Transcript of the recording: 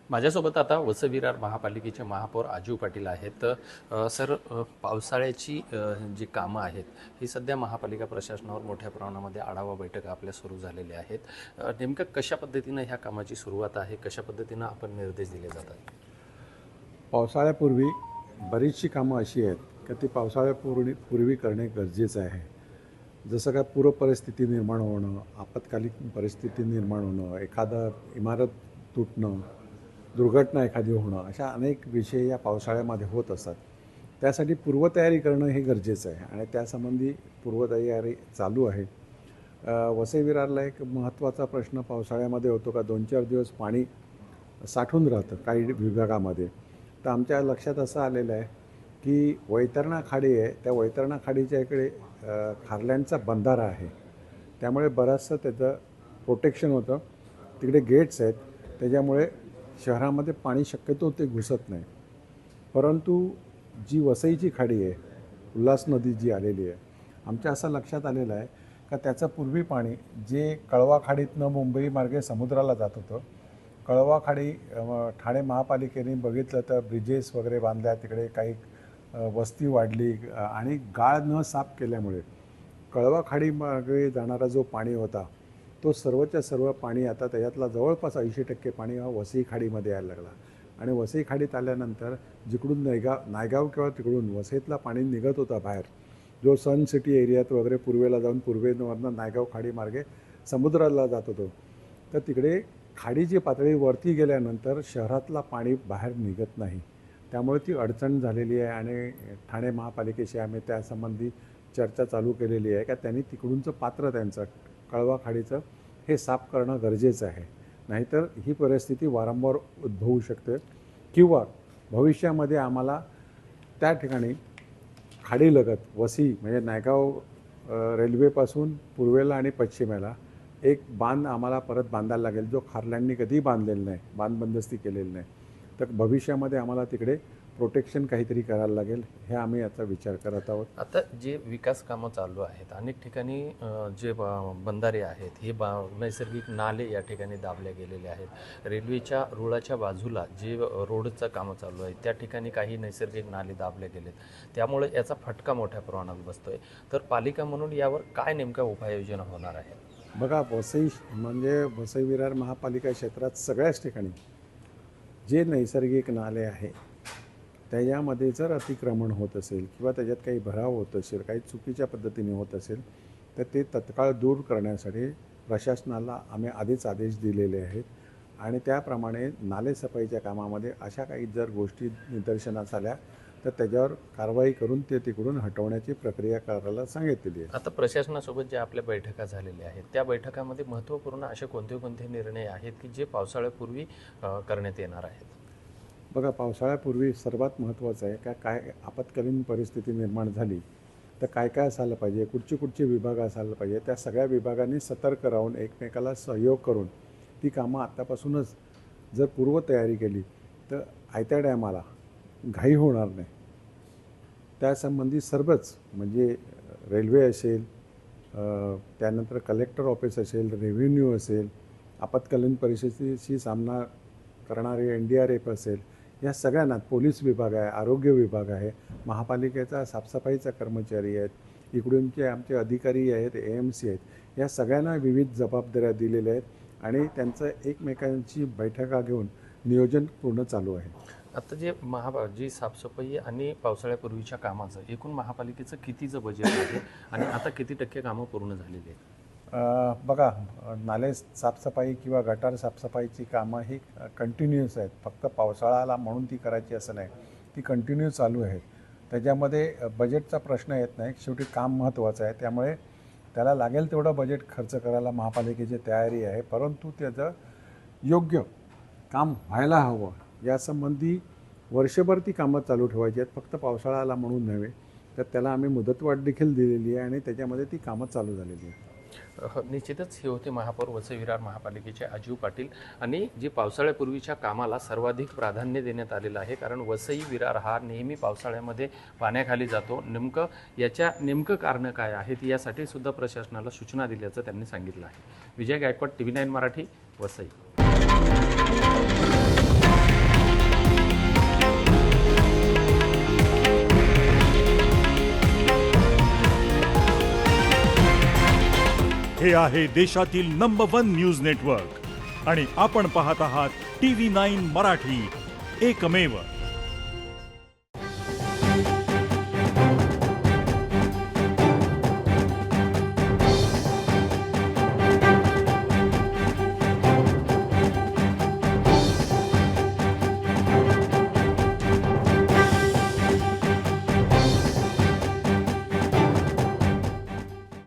माझ्यासोबत आता वसई विरार महापालिकेचे महापौर आजू पाटील आहेत। सर, पावसाळ्याची जी कामं आहेत ही सध्या महापालिका प्रशासनावर मोठ्या प्रमाणामध्ये आढावा बैठका आपल्या सुरू झालेल्या आहेत। नेमकं कशा पद्धतीनं ह्या कामाची सुरुवात आहे, कशा पद्धतीनं आपण निर्देश दिले जातात? पावसाळ्यापूर्वी बरीचशी कामं अशी आहेत की ती पावसाळ्यापूर्वी करणे गरजेचं आहे। जसं काय पूरपरिस्थिती निर्माण होणं, आपत्कालीन परिस्थिती निर्माण होणं, एखादा इमारत तुटणं, दुर्घटना एखादी होणं, अशा अनेक विषय या पावसाळ्यामध्ये होत असतात। त्यासाठी पूर्वतयारी करणं हे गरजेचं आहे आणि त्यासंबंधी पूर्वतयारी चालू आहे। वसई विरारला एक महत्त्वाचा प्रश्न पावसाळ्यामध्ये होतो का 2-4 दिवस पाणी साठून राहतं काही विभागामध्ये। तर आमच्या लक्षात असं आलेलं आहे की वैतरणा खाडी आहे, त्या वैतरणा खाडीच्या इकडे खारल्यांचा बंधारा आहे, त्यामुळे बरंचसं त्याचं प्रोटेक्शन होतं। तिकडे गेट्स आहेत, त्याच्यामुळे शहरामध्ये पाणी शक्यतो ते घुसत नाही। परंतु जी वसईची खाडी आहे, उल्हास नदी जी आलेली आहे, आमच्या असं लक्षात आलेलं आहे का त्याचं पूर्वी पाणी जे कळवा खाडीतनं मुंबई मार्गे समुद्राला जात होतं, कळवा खाडी ठाणे महापालिकेने बघितलं तर ब्रिजेस वगैरे बांधल्या, तिकडे काही वस्ती वाढली आणि गाळ न साफ केल्यामुळे कळवा खाडी मार्गे जाणारा जो पाणी होता तो सर्वच्या सर्व पाणी आता त्याच्यातला जवळपास 80% पाणी हा वसई खाडीमध्ये यायला लागला। आणि वसई खाडीत आल्यानंतर जिकडून नायगाव किंवा तिकडून वसईतला पाणी निघत होता बाहेर, जो सन सिटी एरियात वगैरे पूर्वेला जाऊन पूर्वेवरनं नायगाव खाडी मार्गे समुद्राला जात होतो, तर तिकडे खाडीची पातळी वरती गेल्यानंतर शहरातला पाणी बाहेर निघत नाही, त्यामुळे ती अडचण झालेली आहे। आणि ठाणे महापालिकेशी आम्ही त्यासंबंधी चर्चा चालू केलेली आहे का त्यांनी तिकडूनचं पात्र त्यांचं कळवा खाडीचं हे साफ करणं गरजेचं आहे, नाहीतर ही परिस्थिती वारंवार उद्भवू शकते किंवा भविष्यामध्ये आम्हाला त्या ठिकाणी खाडीलगत वसई म्हणजे नायगाव रेल्वेपासून पूर्वेला आणि पश्चिमेला एक बांध आम्हाला परत बांधायला लागेल, जो खारल्यांनी कधीही बांधलेला नाही, बांधबंदस्ती केलेली नाही। तर भविष्यामध्ये आम्हाला तिकडे प्रोटेक्शन काहीतरी करायला लागेल, हे आम्ही याचा विचार करत आहोत। आता जे विकास कामं चालू आहेत, अनेक ठिकाणी जे बंधारे आहेत हे नैसर्गिक नाले या ठिकाणी दाबले गेलेले आहेत। रेल्वेच्या रुळाच्या बाजूला जे रोडचं कामं चालू आहे त्या ठिकाणी काही नैसर्गिक नाले दाबले गेलेत, त्यामुळे याचा फटका मोठ्या प्रमाणात बसतोय। तर पालिका म्हणून यावर काय नेमका उपाययोजना होणार आहे? बघा, वसई विरार महापालिका क्षेत्रात सगळ्याच ठिकाणी जे नैसर्गिक नाले आहे त्याच्यामध्ये जर अतिक्रमण होत असेल किंवा त्याच्यात काही भराव होत असेल, काही चुकीच्या पद्धतीने होत असेल, तर ते तत्काळ दूर करण्यासाठी प्रशासनाला आम्ही आधीच आदेश दिलेले आहेत। आणि त्याप्रमाणे नालेसफाईच्या कामामध्ये अशा काही जर गोष्टी निदर्शनास आल्या तर त्याच्यावर कारवाई करून ते तिकडून हटवण्याची प्रक्रिया करायला सांगितलेली आहे। आता प्रशासनासोबत ज्या आपल्या बैठका झालेल्या आहेत त्या बैठकामध्ये महत्त्वपूर्ण असे कोणते निर्णय आहेत की जे पावसाळ्यापूर्वी करण्यात येणार आहेत? बघा, पावसाळ्यापूर्वी सर्वात महत्त्वाचं आहे का काय आपत्कालीन परिस्थिती निर्माण झाली तर काय काय असायला पाहिजे, कुठचे विभाग असायला पाहिजे, त्या सगळ्या विभागांनी सतर्क राहून एकमेकाला सहयोग करून ती कामं आत्तापासूनच जर पूर्वतयारी केली तर आयत्या टायमाला घाई होणार नाही। त्यासंबंधी सर्वच म्हणजे रेल्वे असेल, त्यानंतर कलेक्टर ऑफिस असेल, रेव्हेन्यू असेल, आपत्कालीन परिस्थितीशी सामना करणारे NDRF असेल, या सगळ्यांना, पोलीस विभाग आहे, आरोग्य विभाग आहे, महापालिकेचा साफसफाईचा कर्मचारी आहेत, इकडूनचे आमचे अधिकारी आहेत, AMC आहेत, या सगळ्यांना विविध जबाबदाऱ्या दिलेल्या आहेत आणि त्यांचं एकमेकांची बैठका घेऊन नियोजन पूर्ण चालू आहे। आता जी साफसफाई आणि पावसाळ्यापूर्वीच्या कामाचं एकूण महापालिकेचं कितीचं बजेट आहे आणि आता किती टक्के कामं पूर्ण झालेली आहेत? बघा, नाले साफसफाई किंवा गटार साफसफाईची कामं ही कंटिन्यूअस आहेत, फक्त पावसाळा आला म्हणून ती करायची असं नाही, ती कंटिन्यू चालू आहे। त्याच्यामध्ये बजेटचा प्रश्न येत नाही, शेवटी काम महत्त्वाचं आहे, त्यामुळे त्याला लागेल तेवढं बजेट खर्च करायला महापालिकेची तयारी आहे। परंतु त्याचं योग्य काम व्हायला हवं यासंबंधी वर्षभर ती कामं चालू ठेवायची आहेत, फक्त पावसाळा आला म्हणून नव्हे। तर त्याला आम्ही मुदतवाढ देखील दिलेली आहे आणि त्याच्यामध्ये ती कामं चालू झालेली आहेत। निश्चितच हे होते महापौर वसई विरार महापालिकेचे आजू पाटील। आणि जे पावसाळ्यापूर्वीच्या कामाला सर्वाधिक प्राधान्य देण्यात आलेलं आहे, कारण वसई विरार हा नेहमी पावसाळ्यामध्ये पाण्याखाली जातो। नेमकं कारण काय आहेत यासाठी सुद्धा प्रशासनाला सूचना दिल्याचं त्यांनी सांगितलं आहे। विजय गायकवाड, TV9 मराठी, वसई। हे आहे देशातील नंबर 1 न्यूज नेटवर्क आणि आपण पाहत आहात TV9 मराठी, एकमेव.